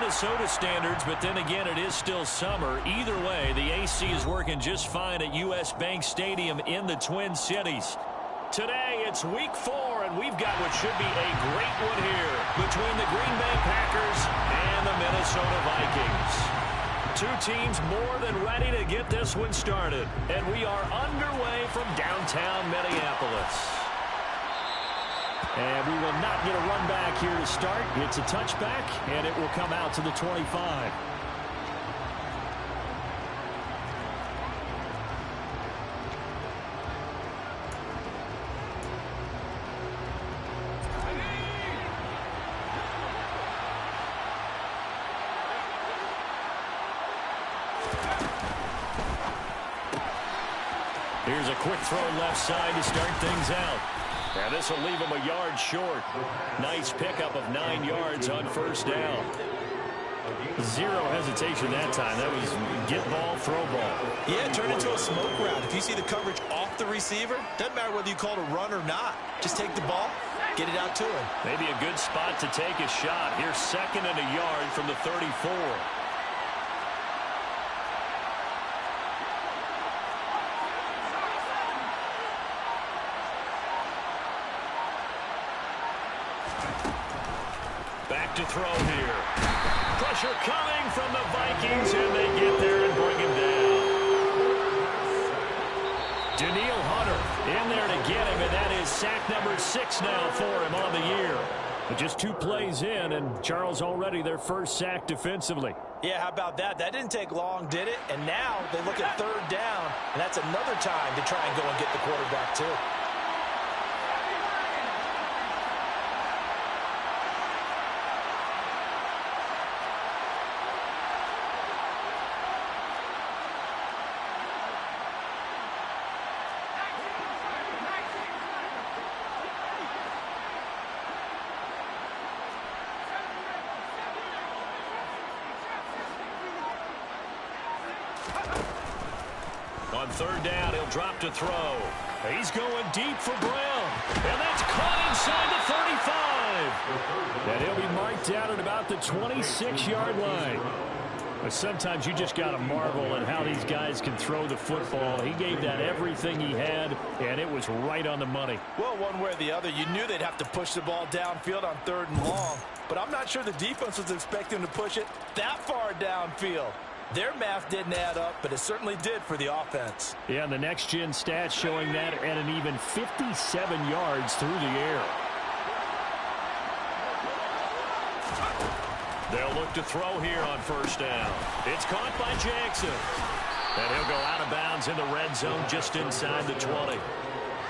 Minnesota standards, but then again, it is still summer. Either way, the AC is working just fine at U.S. Bank Stadium in the Twin Cities. Today, it's week 4, and we've got what should be a great one here between the Green Bay Packers and the Minnesota Vikings. Two teams more than ready to get this one started, and we are underway from downtown Minneapolis. And we will not get a run back here to start. It's a touchback, and it will come out to the 25. Here's a quick throw left side to start things out. And this will leave him a yard short. Nice pickup of 9 yards on first down. Zero hesitation that time. That was get ball, throw ball. Yeah, it turned into a smoke route. If you see the coverage off the receiver, doesn't matter whether you call it a run or not. Just take the ball, get it out to him. Maybe a good spot to take a shot. Here's 2nd and a yard from the 34. To throw here. Pressure coming from the Vikings, and they get there and bring him down. Daniil Hunter in there to get him, and that is sack number 6 now for him on the year. But just 2 plays in, and Charles already their first sack defensively. Yeah, how about that? That didn't take long, did it? And now they look at 3rd down, and that's another time to try and go and get the quarterback too. On 3rd down, he'll drop to throw. He's going deep for Brown. And that's caught inside the 35. And he'll be marked down at about the 26-yard line. But sometimes you just got to marvel at how these guys can throw the football. He gave that everything he had, and it was right on the money. Well, one way or the other, you knew they'd have to push the ball downfield on 3rd and long. But I'm not sure the defense was expecting to push it that far downfield. Their math didn't add up, but it certainly did for the offense. Yeah, and the next-gen stats showing that at an even 57 yards through the air. They'll look to throw here on 1st down. It's caught by Jackson. And he'll go out of bounds in the red zone just inside the 20.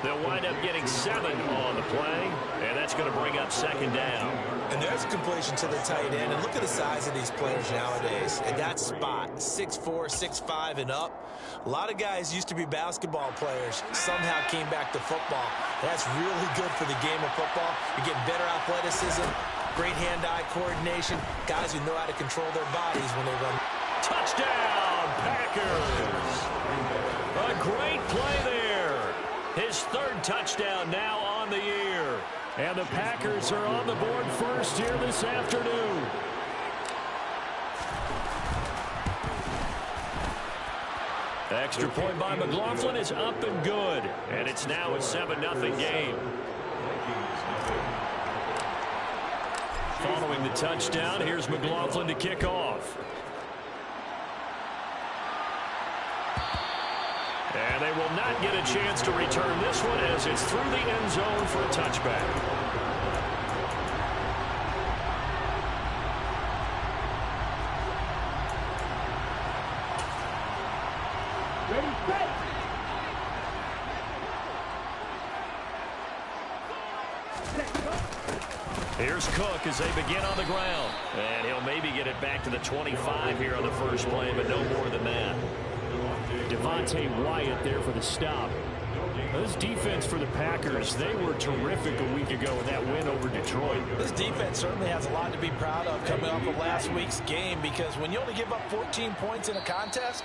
They'll wind up getting 7 on the play, and that's going to bring up 2nd down. And there's a completion to the tight end. And look at the size of these players nowadays. At that spot, 6'4", 6'5", and up. A lot of guys used to be basketball players, somehow came back to football. That's really good for the game of football. You're getting better athleticism, great hand-eye coordination, guys who know how to control their bodies when they run. Touchdown, Packers! A great play there. His 3rd touchdown now on the year. And the Packers are on the board first here this afternoon. Extra point by McLaughlin is up and good. And it's now a 7-0 game. Following the touchdown, here's McLaughlin to kick off. And they will not get a chance to return this one as it's through the end zone for a touchback. Ready, set. Here's Cook as they begin on the ground. And he'll maybe get it back to the 25 here on the first play, but no more than that. Devontae Wyatt there for the stop. This defense for the Packers, they were terrific a week ago in that win over Detroit. This defense certainly has a lot to be proud of coming off of last week's game, because when you only give up 14 points in a contest,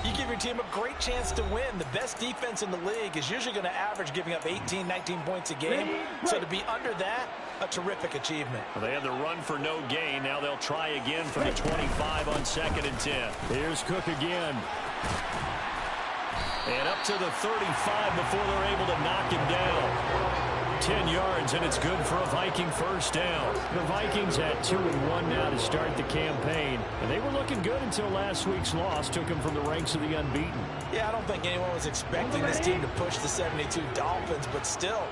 you give your team a great chance to win. The best defense in the league is usually going to average giving up 18, 19 points a game. So to be under that, A terrific achievement. Well, they had the run for no gain. Now they'll try again for the 25 on 2nd and 10. Here's Cook again. And up to the 35 before they're able to knock him down. 10 yards, and it's good for a Viking first down. The Vikings at 2-1 now to start the campaign. And they were looking good until last week's loss took them from the ranks of the unbeaten. Yeah, I don't think anyone was expecting this team to push the 72 Dolphins, but still,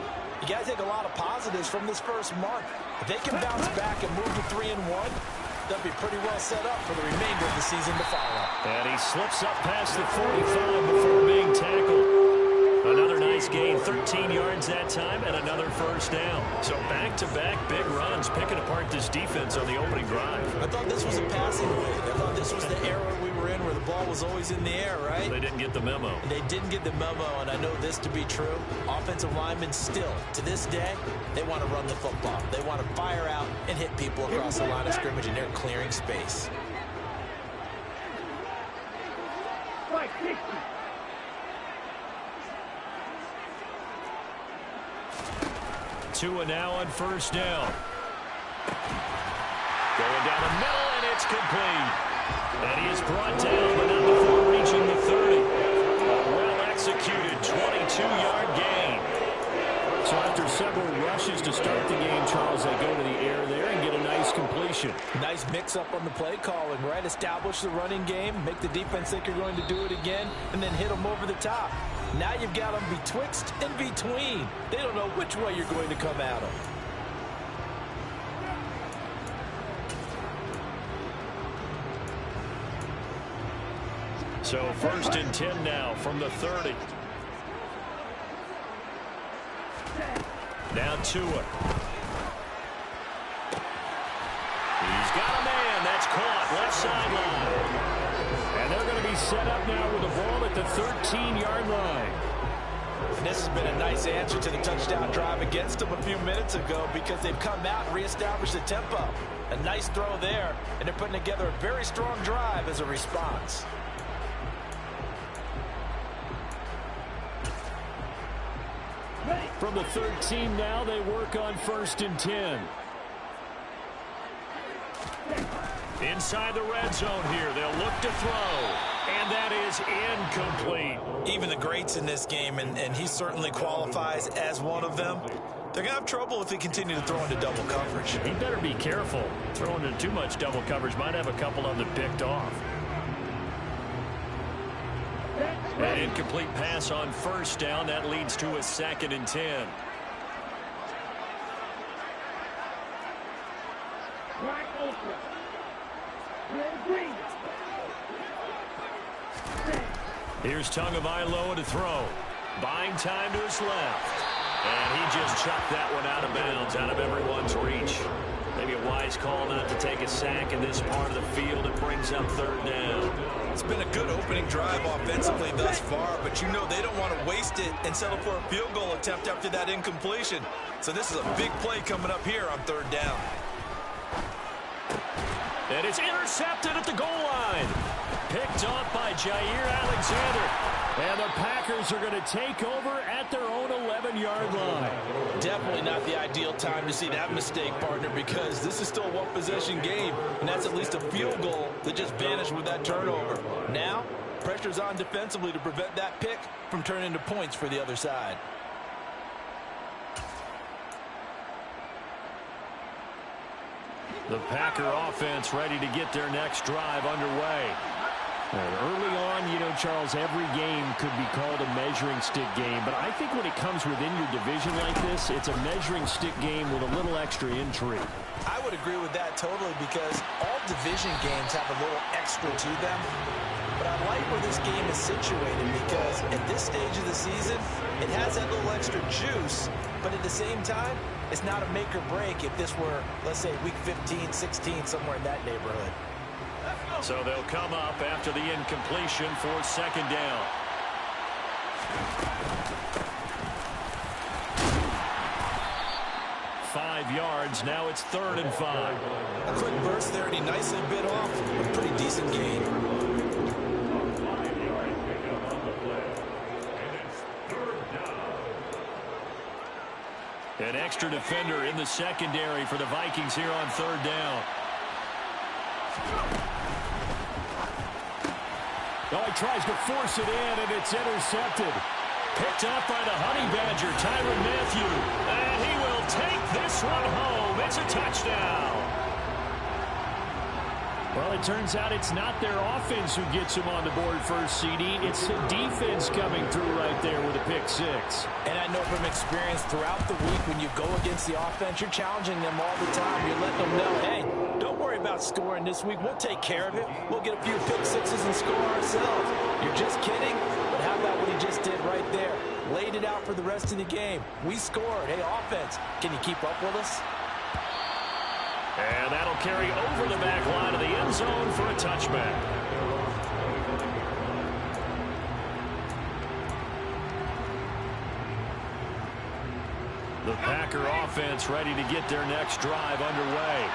you got to take a lot of positives from this first month. If they can bounce back and move to 3-1, they'll be pretty well set up for the remainder of the season to follow. And he slips up past the 45 before being tackled. Another nice gain, 13 yards that time, and another first down. So back-to-back big runs, picking apart this defense on the opening drive. I thought this was a passing league. I thought this was the era we were in where the ball was always in the air, right? They didn't get the memo. They didn't get the memo, and I know this to be true. Offensive linemen still, to this day, they want to run the football. They want to fire out and hit people across the line of scrimmage, and they're clearing space. Strike 60. Tua now on first down. Going down the middle, and it's complete. And he is brought down, but not before reaching the 30. A well-executed 22-yard gain. So after several rushes to start the game, Charles, they go to the air there and get a nice completion. Nice mix-up on the play calling, right? Establish the running game, make the defense think you're going to do it again, and then hit them over the top. Now you've got them betwixt and between. They don't know which way you're going to come at them. So 1st and 10 now from the 30. Now Tua. He's got a man. That's caught. Left sideline. And they're going to be set up now with the ball at the 13-yard line. And this has been a nice answer to the touchdown drive against them a few minutes ago because they've come out and reestablished the tempo. A nice throw there, and they're putting together a very strong drive as a response. From the 13 now, they work on 1st and 10. Inside the red zone here, they'll look to throw, and that is incomplete. Even the greats in this game, and he certainly qualifies as one of them, they're going to have trouble if they continue to throw into double coverage. He better be careful. Throwing into too much double coverage might have a couple of them picked off. An incomplete pass on first down. That leads to a 2nd and 10. Wide open. Green. Here's Tagovailoa to throw. Buying time to his left. And he just chucked that one out of bounds, out of everyone's reach. Maybe a wise call not to take a sack in this part of the field. It brings up 3rd down. It's been a good opening drive offensively thus far, but you know they don't want to waste it and settle for a field goal attempt after that incompletion. So this is a big play coming up here on 3rd down. And it's intercepted at the goal line. Picked off by Jair Alexander. And the Packers are going to take over at their own 11-yard line. Definitely not the ideal time to see that mistake, partner, because this is still a one-possession game, and that's at least a field goal that just vanished with that turnover. Now, pressure's on defensively to prevent that pick from turning into points for the other side. The Packer offense ready to get their next drive underway. And early on, you know, Charles, every game could be called a measuring stick game. But I think when it comes within your division like this, it's a measuring stick game with a little extra intrigue. I would agree with that totally because all division games have a little extra to them. But I like where this game is situated because at this stage of the season, it has that little extra juice. But at the same time, it's not a make or break if this were, let's say, week 15, 16, somewhere in that neighborhood. So they'll come up after the incompletion for 2nd down. Five yards. Now it's 3rd and 5. A quick burst there, and he nicely bit off a pretty decent gain. An extra defender in the secondary for the Vikings here on third down. Oh, he tries to force it in, and it's intercepted. Picked up by the Honey Badger, Tyrann Mathieu. And he will take this one home. It's a touchdown. Well, it turns out it's not their offense who gets them on the board first, CD. It's the defense coming through right there with a pick six. And I know from experience throughout the week when you go against the offense, you're challenging them all the time. You're letting them know, hey, don't worry about scoring this week. We'll take care of it. We'll get a few pick sixes and score ourselves. You're just kidding? But how about what he just did right there? Laid it out for the rest of the game. We scored. Hey, offense, can you keep up with us? And that'll carry over the back line of the end zone for a touchback. The Packer offense ready to get their next drive underway.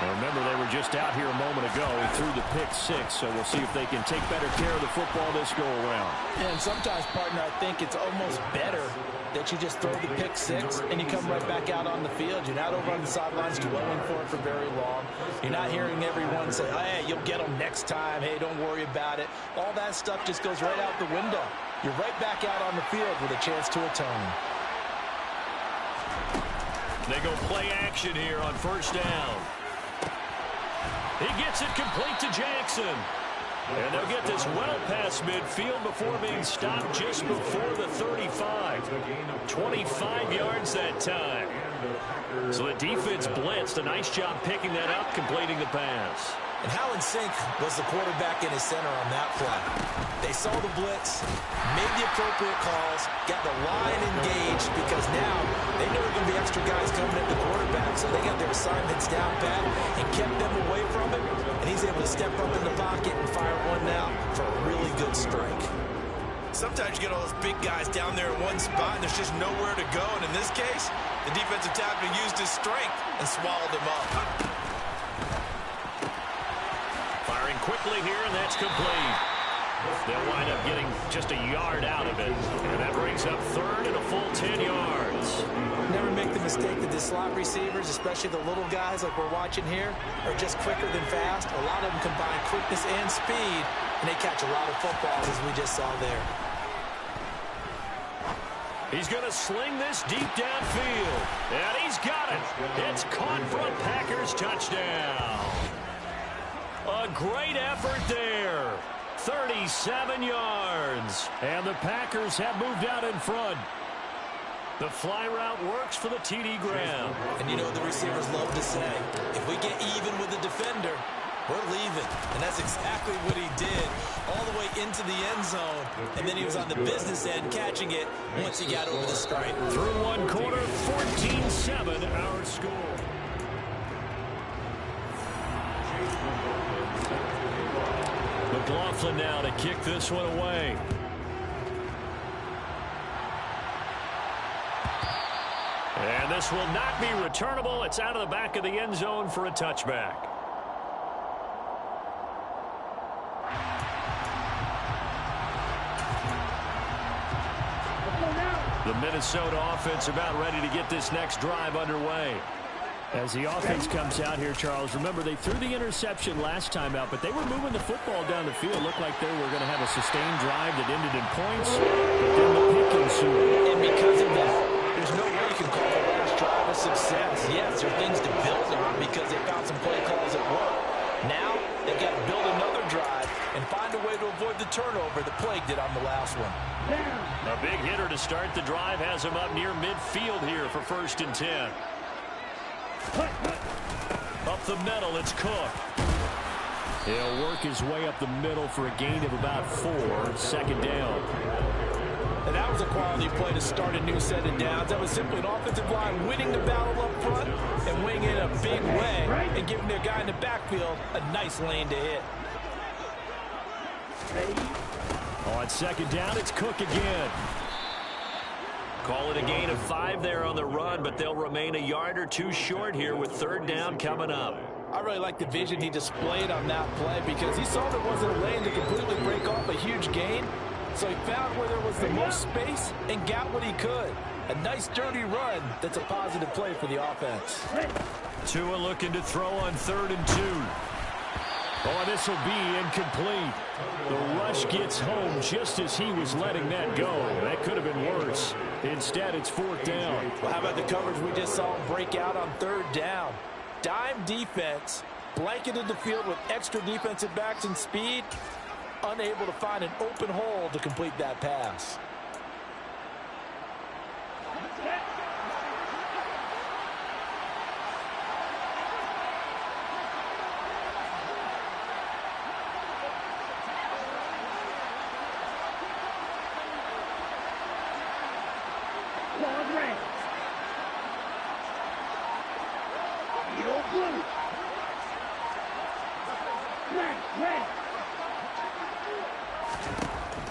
And remember, they were just out here a moment ago. He threw the pick six, so we'll see if they can take better care of the football this go-around. And sometimes, partner, I think it's almost better that you just throw the pick six and you come right back out on the field. You're not over on the sidelines dwelling for it for very long. You're not hearing everyone say, hey, you'll get them next time. Hey, don't worry about it. All that stuff just goes right out the window. You're right back out on the field with a chance to atone. They go play action here on first down. He gets it complete to Jackson. And they'll get this well past midfield before being stopped just before the 35. 25 yards that time. So the defense blitzed. A nice job picking that up, completing the pass. And how in sync was the quarterback and his center on that play? They saw the blitz, made the appropriate calls, got the line engaged because now they know there are going to be extra guys coming at the quarterback, so they got their assignments down pat and kept them away from it, and he's able to step up in the pocket and fire one out for a really good strike. Sometimes you get all those big guys down there in one spot, and there's just nowhere to go, and in this case, the defensive tackle used his strength and swallowed him up. Firing quickly here, and that's complete. They'll wind up getting just a yard out of it. And that brings up third and a full 10 yards. Never make the mistake that the slot receivers, especially the little guys like we're watching here, are just quicker than fast. A lot of them combine quickness and speed, and they catch a lot of footballs, as we just saw there. He's going to sling this deep downfield. And he's got it. It's caught for a Packers touchdown. A great effort there. 37 yards. And the Packers have moved out in front. The fly route works for the TD Graham. And you know the receivers love to say, if we get even with the defender, we're leaving. And that's exactly what he did all the way into the end zone. And then he was on the business end catching it once he got over the stripe. Through one quarter, 14-7 our score. McLaughlin now to kick this one away. And this will not be returnable. It's out of the back of the end zone for a touchback. The Minnesota offense about ready to get this next drive underway. As the offense comes out here, Charles, remember they threw the interception last time out, but they were moving the football down the field. Looked like they were going to have a sustained drive that ended in points, but then the pick ensued. And because of that, there's no way you can call the last drive a success. Yes, there are things to build on because they found some play calls that work. Now, they've got to build another drive and find a way to avoid the turnover that plagued it on the last one. A big hitter to start the drive has him up near midfield here for 1st and 10. Up the middle, it's Cook. He'll work his way up the middle for a gain of about 4, 2nd down. And that was a quality play to start a new set of downs. That was simply an offensive line winning the battle up front and winning it in a big way and giving their guy in the backfield a nice lane to hit. On 2nd down, it's Cook again. Call it a gain of 5 there on the run, but they'll remain a yard or 2 short here with 3rd down coming up. I really like the vision he displayed on that play because he saw there wasn't a lane to completely break off a huge gain. So he found where there was the most space and got what he could. A nice dirty run that's a positive play for the offense. Tua looking to throw on 3rd and 2. Oh, this will be incomplete. The rush gets home just as he was letting that go. That could have been worse. Instead, it's 4th down. Well, how about the coverage we just saw him break out on 3rd down? Dime defense, blanketed the field with extra defensive backs and speed, unable to find an open hole to complete that pass.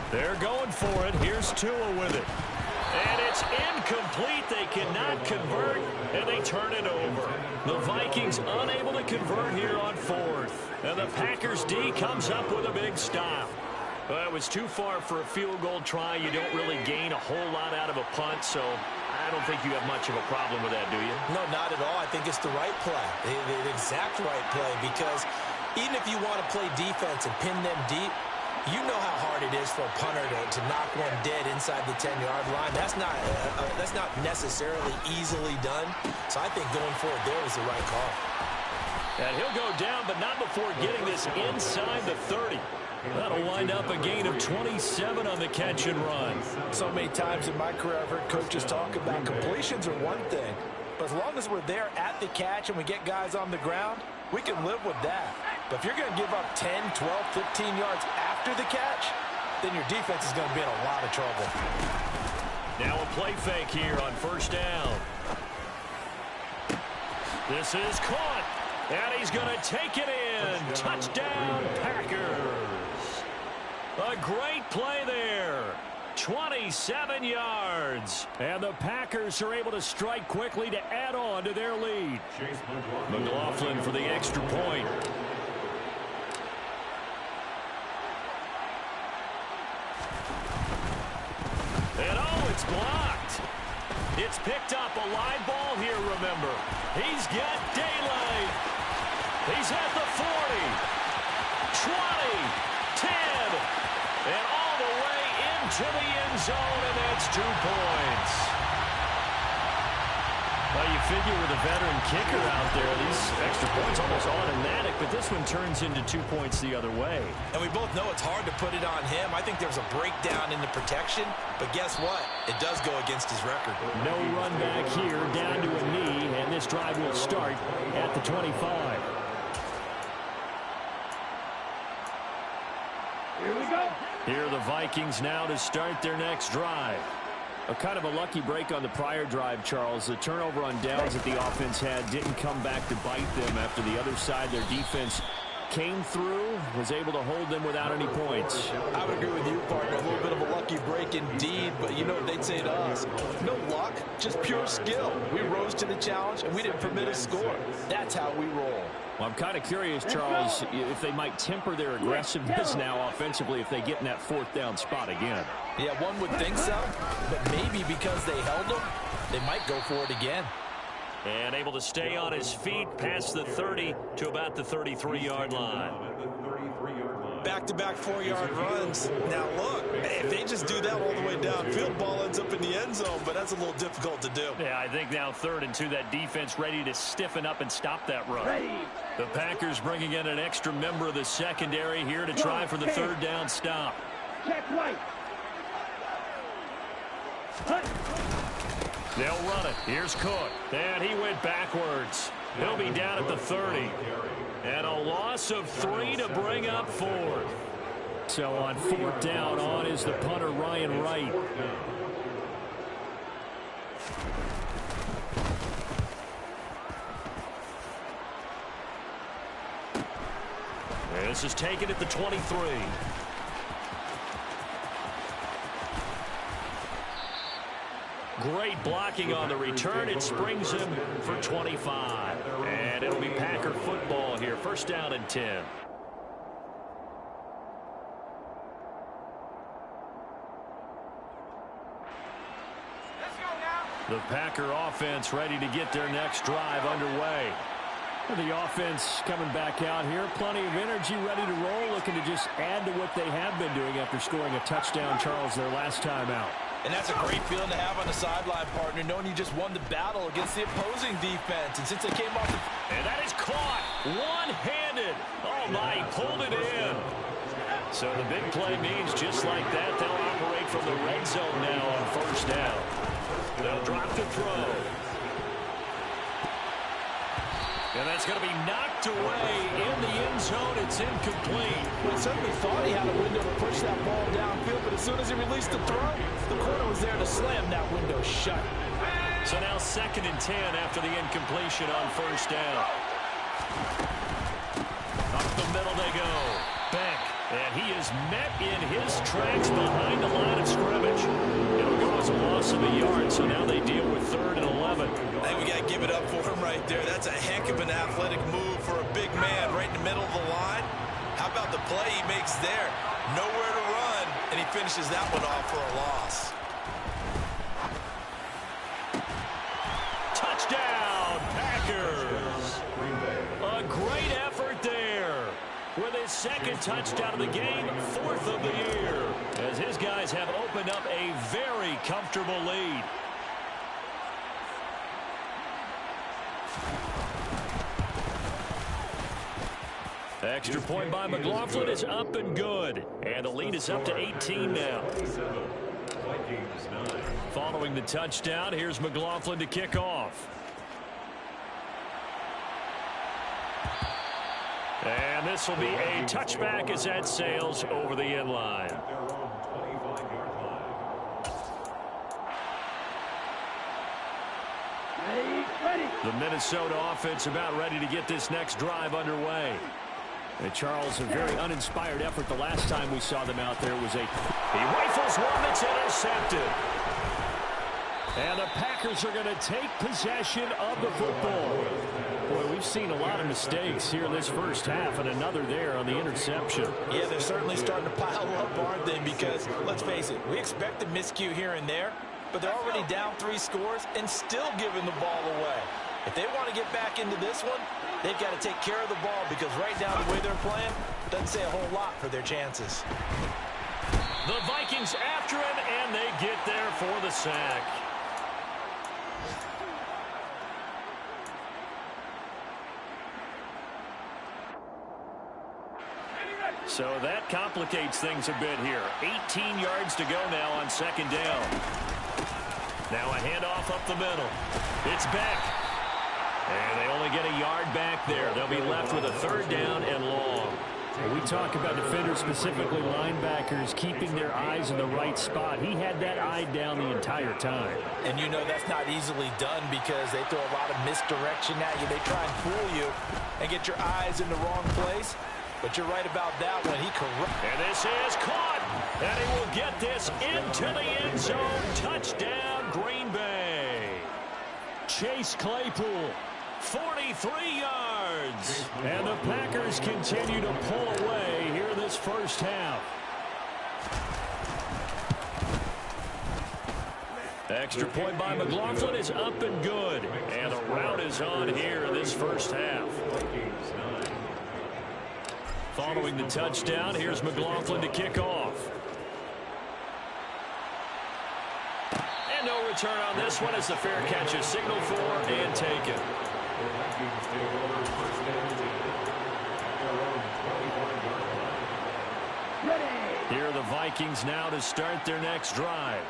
They're going for it. Here's Tua with it. And it's incomplete. They cannot convert, and they turn it over. The Vikings unable to convert here on 4th. And the Packers D comes up with a big stop. Well, it was too far for a field goal try. You don't really gain a whole lot out of a punt, so I don't think you have much of a problem with that, do you? No, not at all. I think it's the right play, the exact right play, because even if you want to play defense and pin them deep, you know how hard it is for a punter to knock one dead inside the 10-yard line. That's not necessarily easily done. So I think going forward there was the right call. And he'll go down, but not before getting this inside the 30. That'll wind up a gain of 27 on the catch and run. So many times in my career I've heard coaches talk about completions are one thing, but as long as we're there at the catch and we get guys on the ground, we can live with that. But if you're going to give up 10, 12, 15 yards after the catch, then your defense is going to be in a lot of trouble. Now a play fake here on 1st down. This is caught, and he's going to take it in. Touchdown, Packers. A great play there. 27 yards. And the Packers are able to strike quickly to add on to their lead. McLaughlin for the extra point. And oh, it's blocked. It's picked up, a live ball here, remember. He's got daylight. He's at the 40, 20, 10, and all the way into the end zone, and that's 2 points. Well, you figure with a veteran kicker out there, these extra points almost automatic, but this one turns into 2 points the other way. And we both know it's hard to put it on him. I think there's a breakdown in the protection, but guess what? It does go against his record. No run back here, down to a knee, and this drive will start at the 25. Here we go. Here are the Vikings now to start their next drive. A kind of a lucky break on the prior drive, Charles. The turnover on downs that the offense had didn't come back to bite them after the other side. Their defense came through, was able to hold them without any points. I would agree with you, partner. A little bit of a lucky break indeed, but you know what they'd say to us? No luck, just pure skill. We rose to the challenge, and we didn't permit a score. That's how we roll. Well, I'm kind of curious, Charles, if they might temper their aggressiveness now offensively if they get in that 4th down spot again. Yeah, one would think so, but maybe because they held them, they might go for it again. And able to stay on his feet past the 30 to about the 33-yard line. Back-to-back 4-yard runs. Now, look, if they just do that all the way downfield, ball ends up in the end zone, but that's a little difficult to do. Yeah, I think now 3rd and 2, that defense ready to stiffen up and stop that run. Ready. The Packers bringing in an extra member of the secondary here to try for the 3rd down stop. Check right. Hunt. They'll run it. Here's Cook. And he went backwards. He'll be down at the 30. And a loss of 3 to bring up 4th. So on 4th down, on is the punter, Ryan Wright. This is taken at the 23. Great blocking on the return. It springs him for 25. And it'll be Packer football here. 1st down and 10. Let's go now. The Packer offense ready to get their next drive underway. The offense coming back out here. Plenty of energy, ready to roll, looking to just add to what they have been doing after scoring a touchdown, Charles, their last time out. And that's a great feeling to have on the sideline, partner, knowing you just won the battle against the opposing defense. And since they came off the... And that is caught one-handed. Oh, my, he pulled it in. So the big play means just like that, they'll operate from the red zone now on first down. They'll drop the throw. And that's going to be knocked away in the end zone. It's incomplete. Well, he certainly thought he had a window to push that ball downfield, but as soon as he released the throw, the corner was there to slam that window shut. So now 2nd and 10 after the incompletion on first down. Up the middle they go. Beck, and he is met in his tracks behind the line of scrimmage. It'll go as a loss of a yard, so now they deal with 3rd and 11. Hey, we got to give it up for him right there. That's a heck of an athletic move for a big man right in the middle of the line. How about the play he makes there? Nowhere to run, and he finishes that one off for a loss. Touchdown, Packers. A great effort there. With his 2nd touchdown of the game, 4th of the year, as his guys have opened up a very comfortable lead. Extra point by McLaughlin is up and good. And the lead is up to 18 now. Following the touchdown, here's McLaughlin to kick off. And this will be a touchback as that sails over the end line. The Minnesota offense about ready to get this next drive underway. And Charles, a very uninspired effort the last time we saw them out there was he rifles one that's intercepted. And the Packers are going to take possession of the football. Boy, we've seen a lot of mistakes here in this first half, and another there on the interception. Yeah, they're certainly starting to pile up, aren't they? Because, let's face it, we expect a miscue here and there, but they're already down 3 scores and still giving the ball away. If they want to get back into this one, they've got to take care of the ball, because right now the way they're playing doesn't say a whole lot for their chances. The Vikings after him, and they get there for the sack. So that complicates things a bit here. 18 yards to go now on 2nd down. Now a handoff up the middle. It's Beck. And they only get a yard back there. They'll be left with a 3rd down and long. We talk about defenders, specifically linebackers, keeping their eyes in the right spot. He had that eye down the entire time. And you know that's not easily done because they throw a lot of misdirection at you. They try and fool you and get your eyes in the wrong place. But you're right about that one. And this is caught. And he will get this into the end zone. Touchdown, Green Bay. Chase Claypool, 43 yards. And the Packers continue to pull away here this first half. Extra point by McLaughlin is up and good. And the route is on here in this first half. Following the touchdown, here's McLaughlin to kick off. And no return on this one as the fair catch is signaled for and taken. Here are the Vikings now to start their next drive.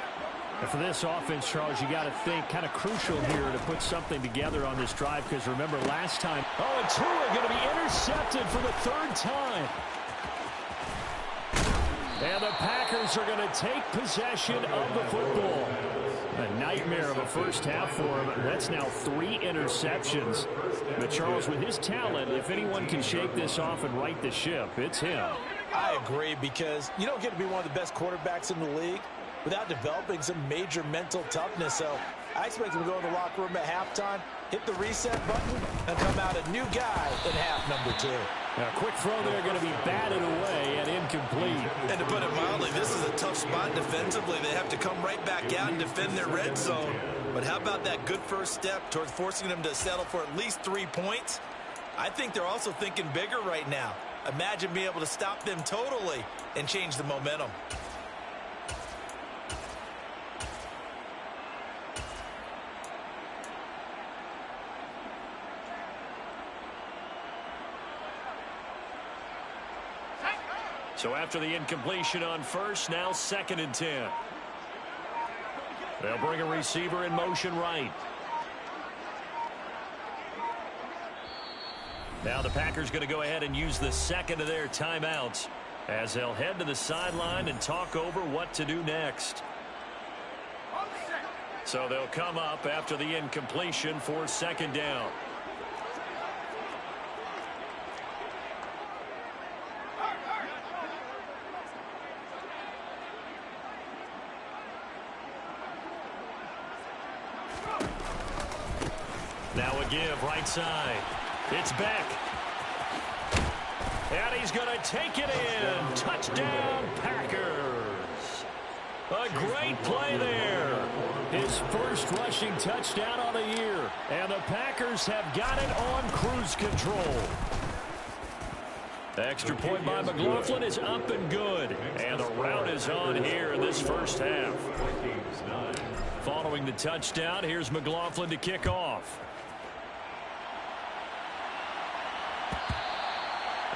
And for this offense, Charles, you got to think kind of crucial here to put something together on this drive, because remember last time. Oh, and Tua going to be intercepted for the 3rd time. And the Packers are going to take possession of the football. A nightmare of a first half for him. That's now 3 interceptions. But Charles, with his talent, if anyone can shake this off and right the ship, it's him. I agree, because you don't get to be one of the best quarterbacks in the league without developing some major mental toughness. So I expect him to go in the locker room at halftime, hit the reset button, and come out a new guy in half number 2. A quick throw there going to be batted away and incomplete. And to put it mildly, this is a tough spot defensively. They have to come right back out and defend their red zone. But how about that good first step towards forcing them to settle for at least 3 points? I think they're also thinking bigger right now. Imagine being able to stop them totally and change the momentum. So after the incompletion on first, now 2nd and 10. They'll bring a receiver in motion right. Now the Packers going to go ahead and use the second of their timeouts as they'll head to the sideline and talk over what to do next. So they'll come up after the incompletion for 2nd down. Now a give right side. It's Beck. And he's going to take it in. Touchdown, Packers. A great play there. His first rushing touchdown on the year. And the Packers have got it on cruise control. The extra point by McLaughlin is up and good. And the route is on here in this first half. Following the touchdown, here's McLaughlin to kick off.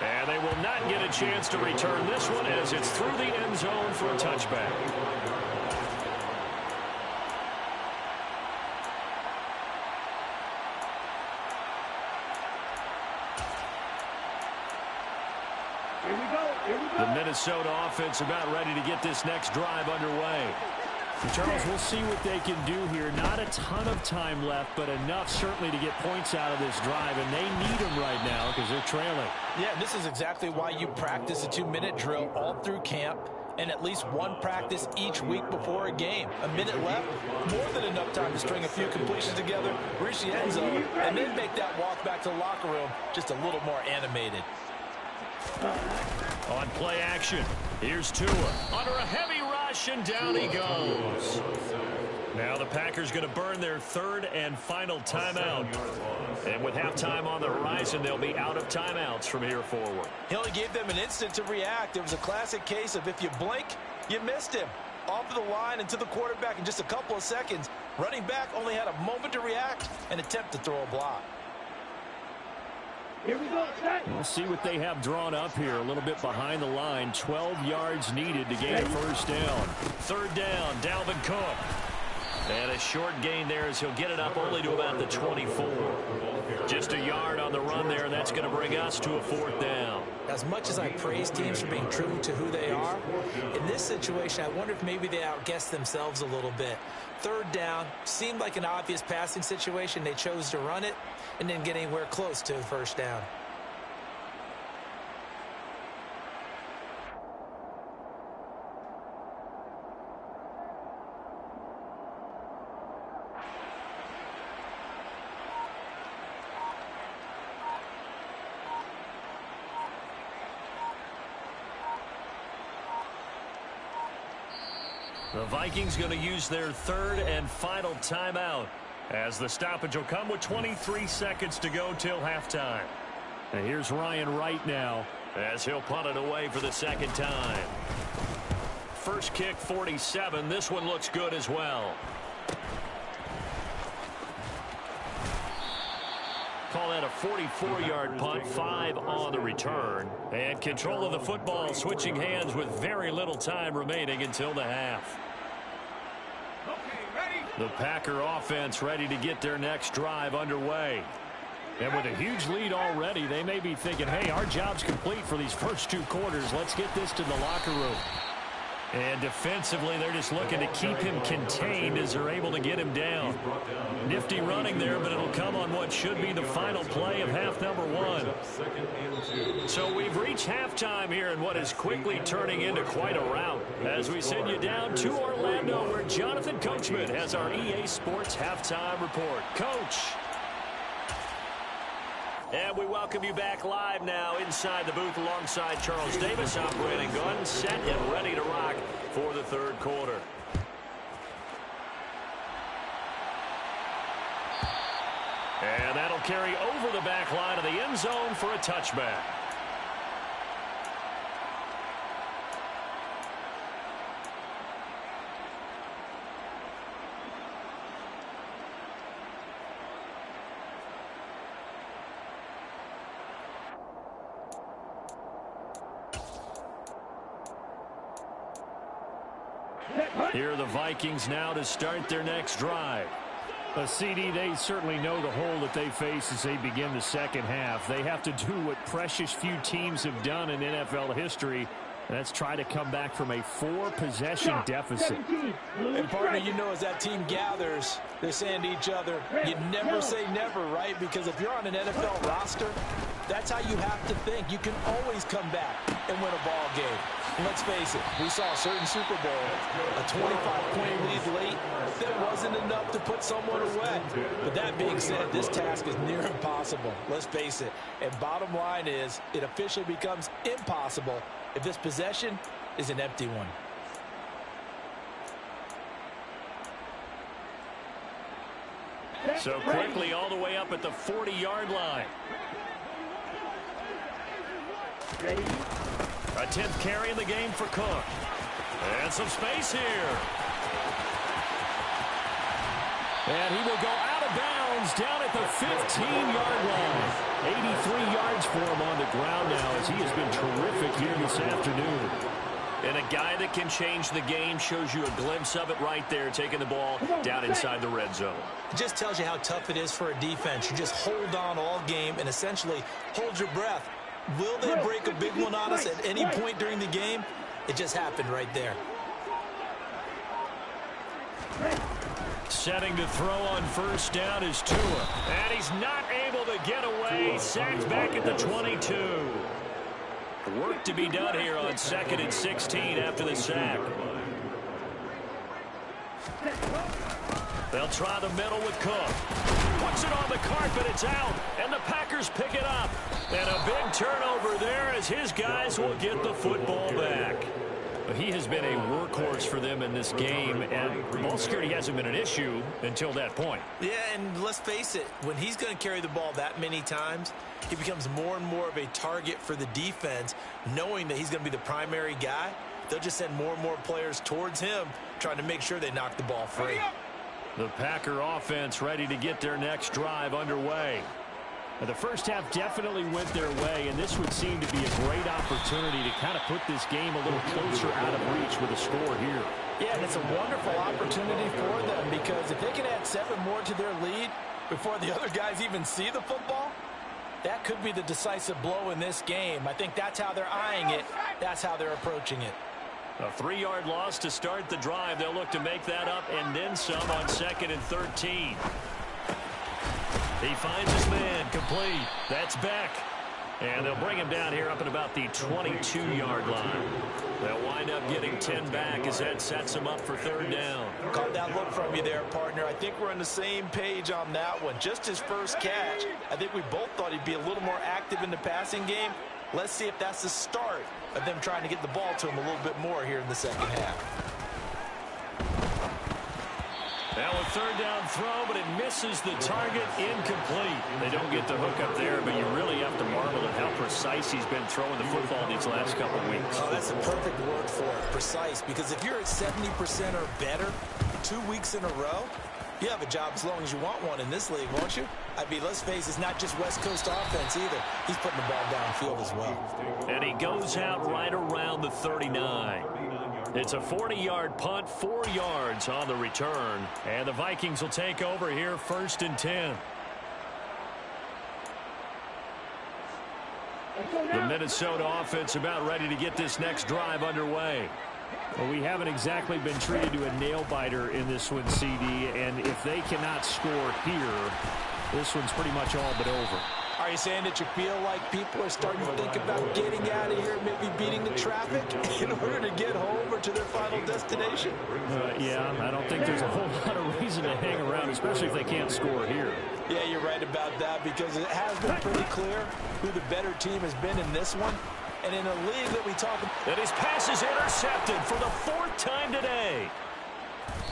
And they will not get a chance to return this one as it's through the end zone for a touchback. Here we go. Here we go. The Minnesota offense about ready to get this next drive underway. Charles, we'll see what they can do here. Not a ton of time left, but enough certainly to get points out of this drive, and they need them right now because they're trailing. Yeah, this is exactly why you practice a 2-minute drill all through camp and at least one practice each week before a game. A minute left, more than enough time to string a few completions together, reach the end zone, and then make that walk back to the locker room just a little more animated. On play action, here's Tua. Under a heavy rush, and down he goes. Now the Packers going to burn their 3rd and final timeout. And with halftime on the horizon, they'll be out of timeouts from here forward. He only gave them an instant to react. It was a classic case of if you blink, you missed him. Off of the line and to the quarterback in just a couple of seconds. Running back only had a moment to react and attempt to throw a block. Here we go. Set. We'll see what they have drawn up here. A little bit behind the line. 12 yards needed to gain a first down. 3rd down, Dalvin Cook. And a short gain there as he'll get it up only to about the 24. Just a yard on the run there, and that's going to bring us to a 4th down. As much as I praise teams for being true to who they are, in this situation, I wonder if maybe they outguessed themselves a little bit. 3rd down, seemed like an obvious passing situation. They chose to run it and didn't get anywhere close to the first down. The Vikings going to use their 3rd and final timeout as the stoppage will come with 23 seconds to go till halftime. And here's Ryan Wright now as he'll punt it away for the 2nd time. First kick 47. This one looks good as well. Call that a 44-yard punt, 5 on the return. And control of the football switching hands with very little time remaining until the half. The Packer offense ready to get their next drive underway. And with a huge lead already, they may be thinking, hey, our job's complete for these first 2 quarters. Let's get this to the locker room. And defensively, they're just looking to keep him contained as they're able to get him down. Nifty running there, but it'll come on what should be the final play of half number 1. So we've reached halftime here in what is quickly turning into quite a rout as we send you down to Orlando where Jonathan Coachman has our EA Sports halftime report. Coach. And we welcome you back live now inside the booth alongside Charles Davis. I'm Brandon Gunn, set and ready to rock for the third quarter. And that'll carry over the back line of the end zone for a touchback. Here are the Vikings now to start their next drive. A CD, they certainly know the hole that they face as they begin the second half. They have to do what precious few teams have done in NFL history. That's try to come back from a 4-possession deficit. And partner, you know, as that team gathers, they're saying to each other, you never say never, right? Because if you're on an NFL roster, that's how you have to think. You can always come back and win a ball game. And let's face it, we saw a certain Super Bowl, a 25-point lead late, that wasn't enough to put someone away. But that being said, this task is near impossible. Let's face it. And bottom line is, it officially becomes impossible if this possession is an empty one. So quickly all the way up at the 40-yard line. A 10th carry in the game for Cook. And some space here. And he will go out of bounds down at the 15-yard line. 83 yards for him on the ground now as he has been terrific here this afternoon. And a guy that can change the game, shows you a glimpse of it right there, taking the ball down inside the red zone. It just tells you how tough it is for a defense. You just hold on all game and essentially hold your breath. Will they break a big one on us at any point during the game? It just happened right there. Setting to throw on first down is Tua. And he's not able to get away. Sacked back at the 22. Work to be done here on 2nd and 16 after the sack. They'll try the middle with Cook. Puts it on the carpet. It's out. And the Packers pick it up. And a big turnover there as his guys will get the football back. He has been a workhorse for them in this game, and ball security hasn't been an issue until that point. Yeah, and let's face it, when he's going to carry the ball that many times, he becomes more and more of a target for the defense, knowing that he's going to be the primary guy. They'll just send more and more players towards him, trying to make sure they knock the ball free. The Packer offense ready to get their next drive underway. The first half definitely went their way, and this would seem to be a great opportunity to kind of put this game a little closer out of reach with a score here. Yeah, and it's a wonderful opportunity for them because if they can add 7 more to their lead before the other guys even see the football, that could be the decisive blow in this game. I think that's how they're eyeing it. That's how they're approaching it. A 3-yard loss to start the drive. They'll look to make that up and then some on 2nd and 13. He finds his man, complete. That's Beck. And they'll bring him down here up at about the 22-yard line. They'll wind up getting 10 back as that sets him up for 3rd down. Caught that look from you there, partner. I think we're on the same page on that one. Just his first catch. I think we both thought he'd be a little more active in the passing game. Let's see if that's the start of them trying to get the ball to him a little bit more here in the second half. Now a 3rd down throw, but it misses the target, incomplete. They don't get the hook up there, but you really have to marvel at how precise he's been throwing the football these last couple of weeks. Oh, that's the perfect word for it, precise, because if you're at 70% or better 2 weeks in a row, you have a job as long as you want one in this league, won't you? I mean, let's face it, it's not just West Coast offense either. He's putting the ball downfield as well. And he goes out right around the 39. It's a 40-yard punt, 4 yards on the return. And the Vikings will take over here 1st and 10. The Minnesota offense about ready to get this next drive underway. Well, we haven't exactly been treated to a nail-biter in this one, CD, and if they cannot score here, this one's pretty much all but over. Are you saying that you feel like people are starting to think about getting out of here, maybe speeding the traffic in order to get home or to their final destination? Yeah, I don't think there's a whole lot of reason to hang around, especially if they can't score here. Yeah, you're right about that, because it has been pretty clear who the better team has been in this one. And in a league that we talk about. And his pass is intercepted for the 4th time today.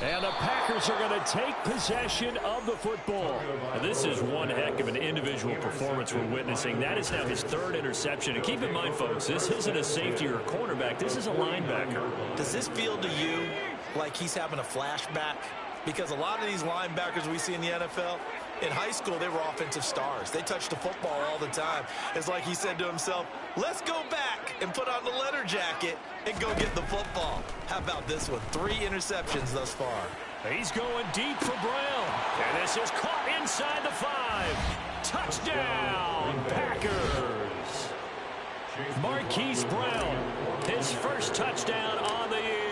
And the Packers are going to take possession of the football. And this is one heck of an individual performance we're witnessing. That is now his 3rd interception. And keep in mind, folks, this isn't a safety or a cornerback. This is a linebacker. Does this feel to you like he's having a flashback? Because a lot of these linebackers we see in the NFL, in high school, they were offensive stars. They touched the football all the time. It's like he said to himself, let's go back and put on the leather jacket and go get the football. How about this one? 3 interceptions thus far. He's going deep for Brown. And this is caught inside the 5. Touchdown, Packers. Marquise Brown, his first touchdown on the year.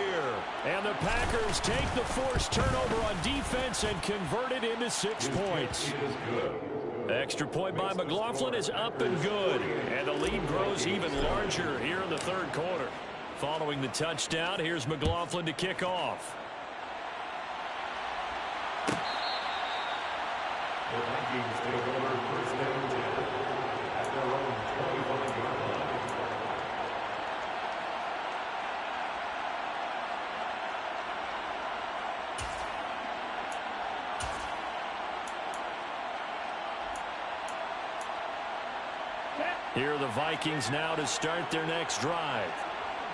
And the Packers take the forced turnover on defense and convert it into 6 points. Extra point by McLaughlin is up and good. And the lead grows even larger here in the 3rd quarter. Following the touchdown, here's McLaughlin to kick off. The Vikings take over 1st and 10 at their own 25-yard line. Here are the Vikings now to start their next drive.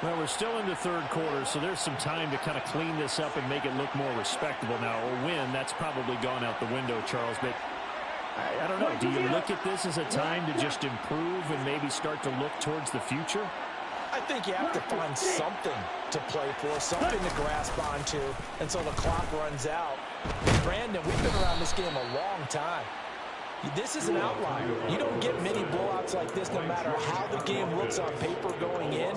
Well, we're still in the 3rd quarter, so there's some time to kind of clean this up and make it look more respectable. Now, a win, that's probably gone out the window, Charles, but I don't know. Do you look at this as a time to just improve and maybe start to look towards the future? I think you have to find something to play for, something to grasp onto until the clock runs out. Brandon, we've been around this game a long time. This is an outlier. You don't get many blowouts like this no matter how the game looks on paper going in.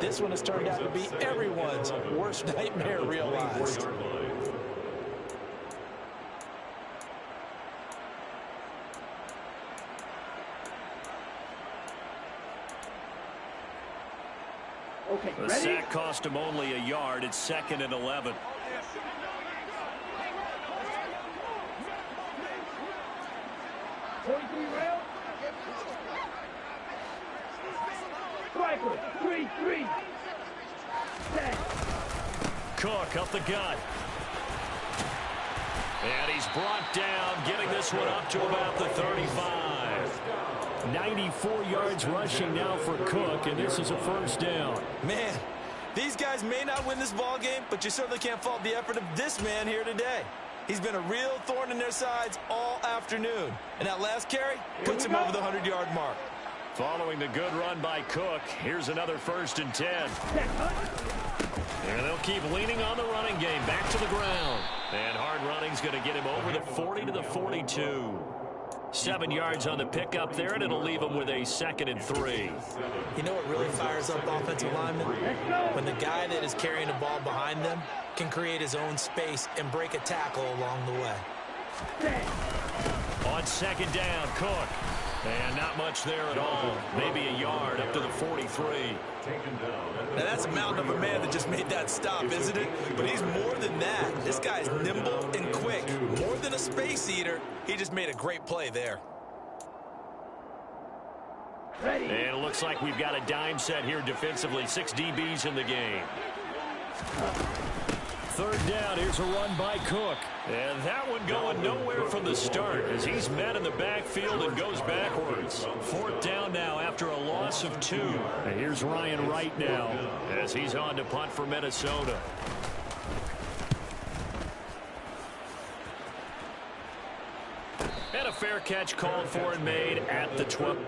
This one has turned out to be everyone's worst nightmare realized. Okay, The ready? sack cost him only a yard. It's 2nd and 11. Striker, 3-3. Cook up the gut. And he's brought down, getting this one up to about the 35. 94 yards rushing now for Cook, and this is a 1st down. Man, these guys may not win this ball game, but you certainly can't fault the effort of this man here today. He's been a real thorn in their sides all afternoon. And that last carry puts him over the 100-yard mark. Following the good run by Cook, here's another 1st and 10. And they'll keep leaning on the running game. Back to the ground. And hard running's going to get him over the 40 to the 42. 7 yards on the pickup there, and it'll leave him with a 2nd and 3. You know what really fires up offensive linemen? When the guy that is carrying the ball behind them can create his own space and break a tackle along the way. On 2nd down, Cook. And not much there at all. Maybe a yard up to the 43. Now that's a mountain of a man that just made that stop, isn't it? But he's more than that. This guy's nimble and quick. More than a space eater, he just made a great play there. And it looks like we've got a dime set here defensively. 6 DBs in the game. 3rd down, here's a run by Cook. And that one going nowhere from the start as he's met in the backfield and goes backwards. 4th down now after a loss of 2. And here's Ryan Wright now as he's on to punt for Minnesota. And a fair catch called for and made at the 12.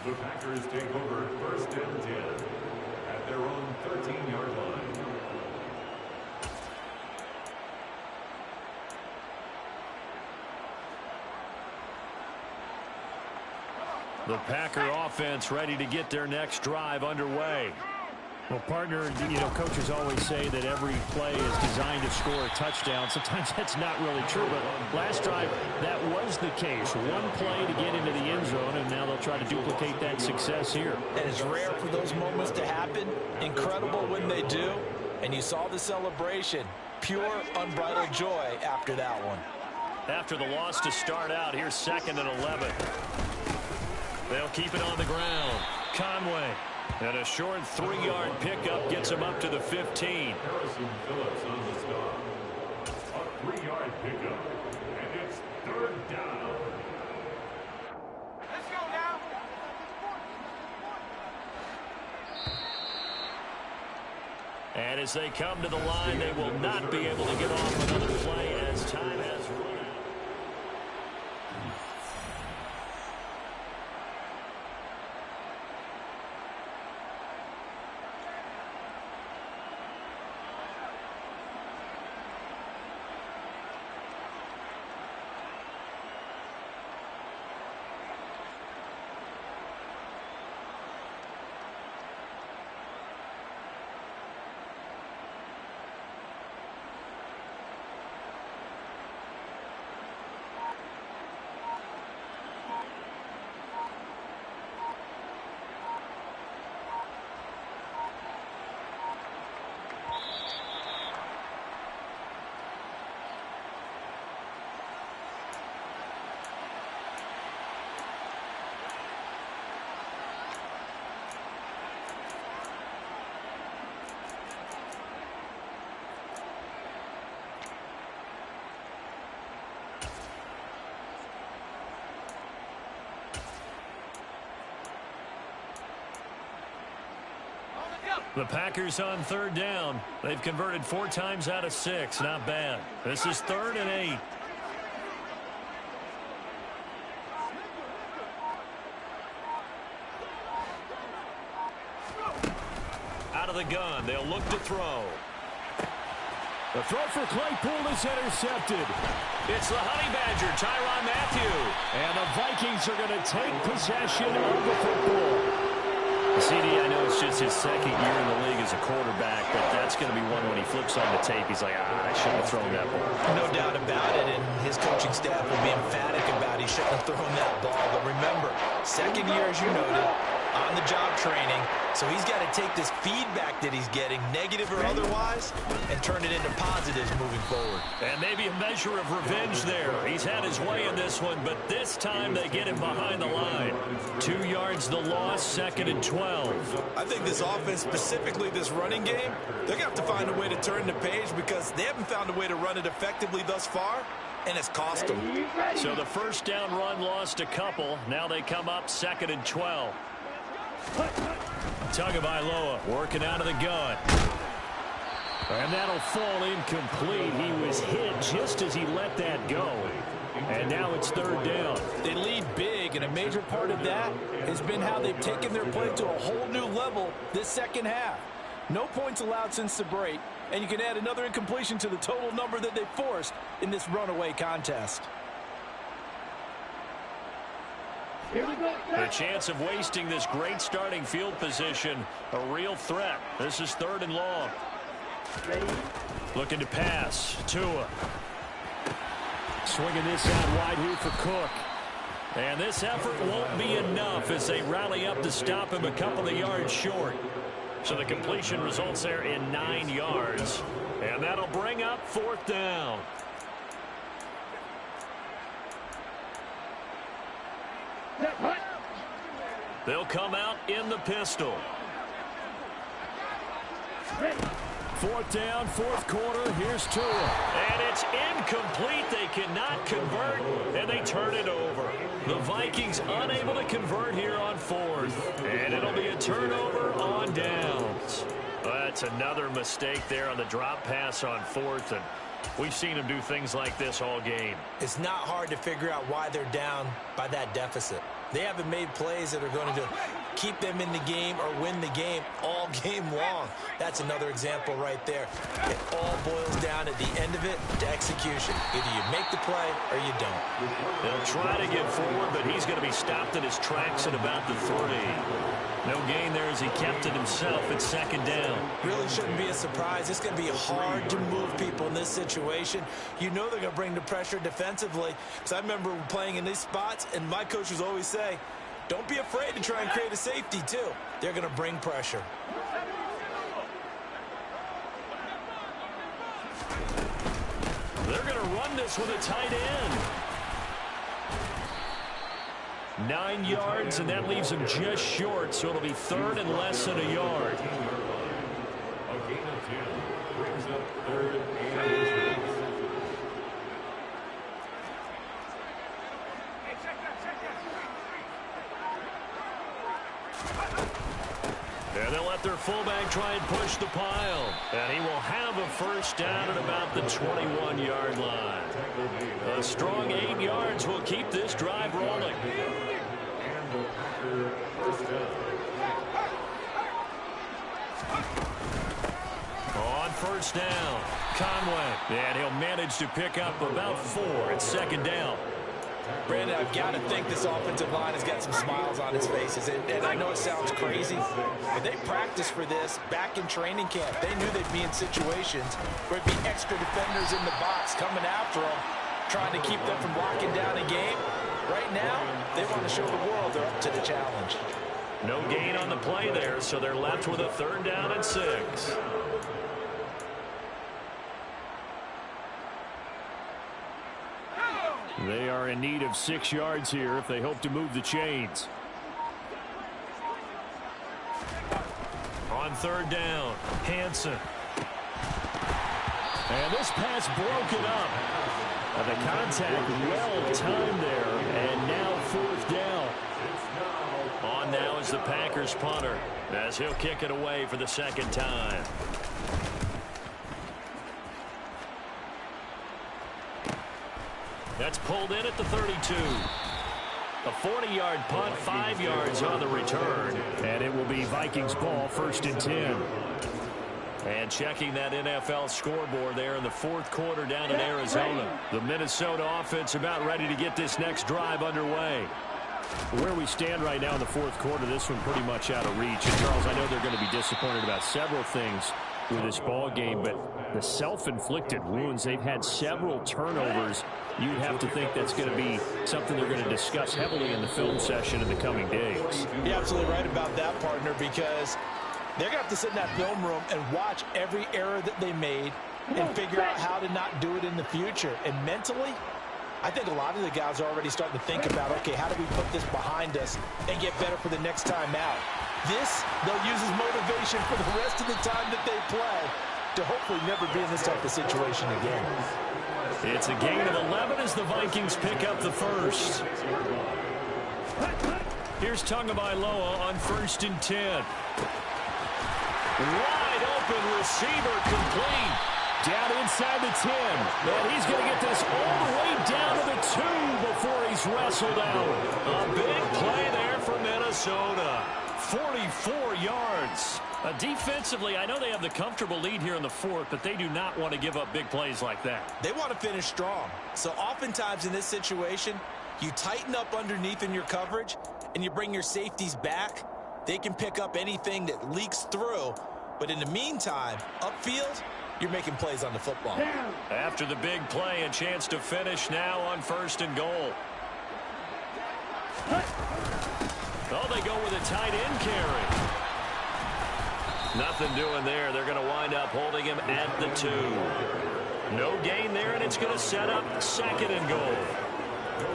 The Packers take over first and 10 at their own 13-yard line. The Packer offense ready to get their next drive underway. Well, partner, coaches always say that every play is designed to score a touchdown. Sometimes that's not really true, but last drive, that was the case. One play to get into the end zone, and now they'll try to duplicate that success here. And it's rare for those moments to happen. Incredible when they do. And you saw the celebration. Pure, unbridled joy after that one. After the loss to start out, here's 2nd and 11. They'll keep it on the ground. Conway. And a short 3-yard pickup gets him up to the 15. Harrison Phillips on the stop. A 3-yard pickup. And it's 3rd down. Let's go now. And as they come to the line, they will not be able to get off another play as time has run out. The Packers on 3rd down. They've converted 4 times out of 6. Not bad. This is 3rd and 8. Out of the gun. They'll look to throw. The throw for Claypool is intercepted. It's the Honey Badger, Tyrann Mathieu. And the Vikings are going to take possession of the football. CD, I know it's just his 2nd year in the league as a quarterback, but that's going to be one when he flips on the tape. He's like, I shouldn't have thrown that ball. No doubt about it, and his coaching staff will be emphatic about he shouldn't have thrown that ball. But remember, 2nd year, as you noted, on-the-job training, so he's got to take this feedback that he's getting, negative or otherwise, and turn it into positives moving forward. And maybe a measure of revenge there. He's had his way in this one, but this time they get him behind the line. 2 yards the loss, 2nd and 12. I think this offense, specifically this running game, they're going to have to find a way to turn the page because they haven't found a way to run it effectively thus far, and it's cost them. So the 1st down run lost a couple. Now they come up 2nd and 12. Tagovailoa working out of the gun. And that'll fall incomplete. He was hit just as he let that go. And now it's 3rd down. They lead big, and a major part of that has been how they've taken their play to a whole new level this 2nd half. No points allowed since the break, and you can add another incompletion to the total number that they forced in this runaway contest. The chance of wasting this great starting field position, a real threat. This is 3rd and long. Looking to pass. Tua. Swinging this out wide here for Cook. And this effort won't be enough as they rally up to stop him a couple of yards short. So the completion results there in 9 yards. And that'll bring up 4th down. They'll come out in the pistol. 4th down, 4th quarter. Here's Tua. And it's incomplete. They cannot convert, and they turn it over. The Vikings unable to convert here on 4th. And it'll be a turnover on downs. That's another mistake there on the drop pass on 4th. And we've seen him do things like this all game. It's not hard to figure out why they're down by that deficit. They haven't made plays that are going to keep them in the game or win the game all game long. That's another example right there. It all boils down at the end of it to execution. Either you make the play or you don't. They'll try to get forward, but he's going to be stopped in his tracks at about the 3. No gain there as he kept it himself at 2nd down. Really shouldn't be a surprise. It's going to be hard to move people in this situation. You know they're going to bring the pressure defensively. Because I remember playing in these spots, and my coaches always say, don't be afraid to try and create a safety, too. They're going to bring pressure. They're going to run this with a tight end. 9 yards, and that leaves him just short, so it'll be 3rd and less than a yard. A gain of 10 brings up 3rd and 6. And they'll let their fullback try and push the pile. And he will have a 1st down at about the 21-yard line. A strong 8 yards will keep this drive rolling. On 1st down, Conway. And he'll manage to pick up about 4 at 2nd down. Brandon, I've got to think this offensive line has got some smiles on its faces. And I know it sounds crazy, but they practiced for this back in training camp. They knew they'd be in situations where it'd be extra defenders in the box coming after them, trying to keep them from locking down a game. Right now, they want to show the world they're up to the challenge. No gain on the play there, so they're left with a 3rd down and 6. They are in need of 6 yards here if they hope to move the chains. On 3rd down, Hansen. And this pass broken up. The contact well timed there, and now 4th down. On now is the Packers punter, as he'll kick it away for the 2nd time. That's pulled in at the 32. A 40-yard punt, 5 yards on the return. And it will be Vikings ball, 1st and 10. And checking that NFL scoreboard there in the 4th quarter down in Arizona. The Minnesota offense about ready to get this next drive underway. Where we stand right now in the 4th quarter, this one pretty much out of reach. And Charles, I know they're going to be disappointed about several things with this ball game, but the self-inflicted wounds, they've had several turnovers. You'd have to think that's going to be something they're going to discuss heavily in the film session in the coming days. You're absolutely right about that, partner, because they're going to have to sit in that film room and watch every error that they made and figure out how to not do it in the future. And mentally, I think a lot of the guys are already starting to think about, okay, how do we put this behind us and get better for the next time out? This, they'll use as motivation for the rest of the time that they play to hopefully never be in this type of situation again. It's a gain of 11 as the Vikings pick up the 1st. Here's Tagovailoa on 1st and 10. Wide open receiver complete. Down inside the 10. And he's going to get this all the way down to the 2 before he's wrestled out. A big play there for Minnesota. 44 yards. Defensively, I know they have the comfortable lead here in the 4th, but they do not want to give up big plays like that. They want to finish strong. So oftentimes in this situation, you tighten up underneath in your coverage and you bring your safeties back. They can pick up anything that leaks through. But in the meantime, upfield, you're making plays on the football. After the big play, a chance to finish now on 1st and goal. Oh, they go with a tight end carry. Nothing doing there. They're going to wind up holding him at the 2. No gain there, and it's going to set up 2nd and goal.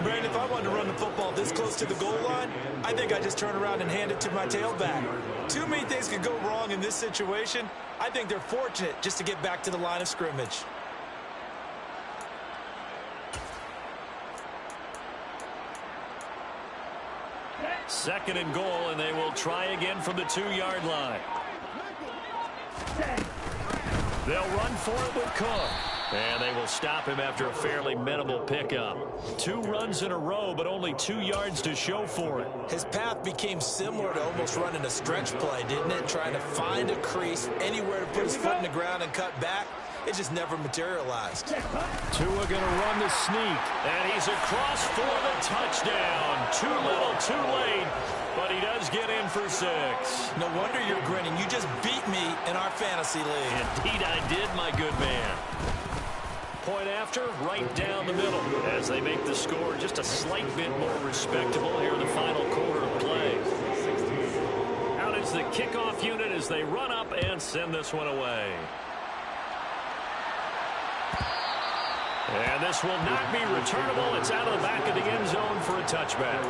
Brandon, if I wanted to run the football this close to the goal line, I think I'd just turn around and hand it to my tailback. Too many things could go wrong in this situation. I think they're fortunate just to get back to the line of scrimmage. Second and goal, and they will try again from the 2-yard line. They'll run for it with Cook. And they will stop him after a fairly minimal pickup. 2 runs in a row, but only 2 yards to show for it. His path became similar to almost running a stretch play, didn't it? Trying to find a crease, anywhere to put his foot in the ground and cut back. It just never materialized. Tua going to run the sneak. And he's across for the touchdown. Too little, too late. But he does get in for 6. No wonder you're grinning. You just beat me in our fantasy league. Indeed I did, my good man. Point after, right down the middle, as they make the score just a slight bit more respectable here in the final quarter of play. Out is the kickoff unit as they run up and send this one away. And this will not be returnable. It's out of the back of the end zone for a touchback.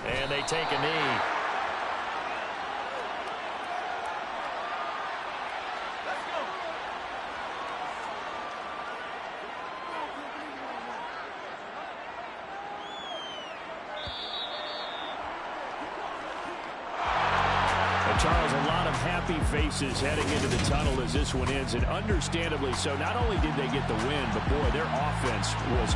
And they take a knee. Charles, a lot of happy faces heading into the tunnel as this one ends, and understandably so. Not only did they get the win, but boy, their offense was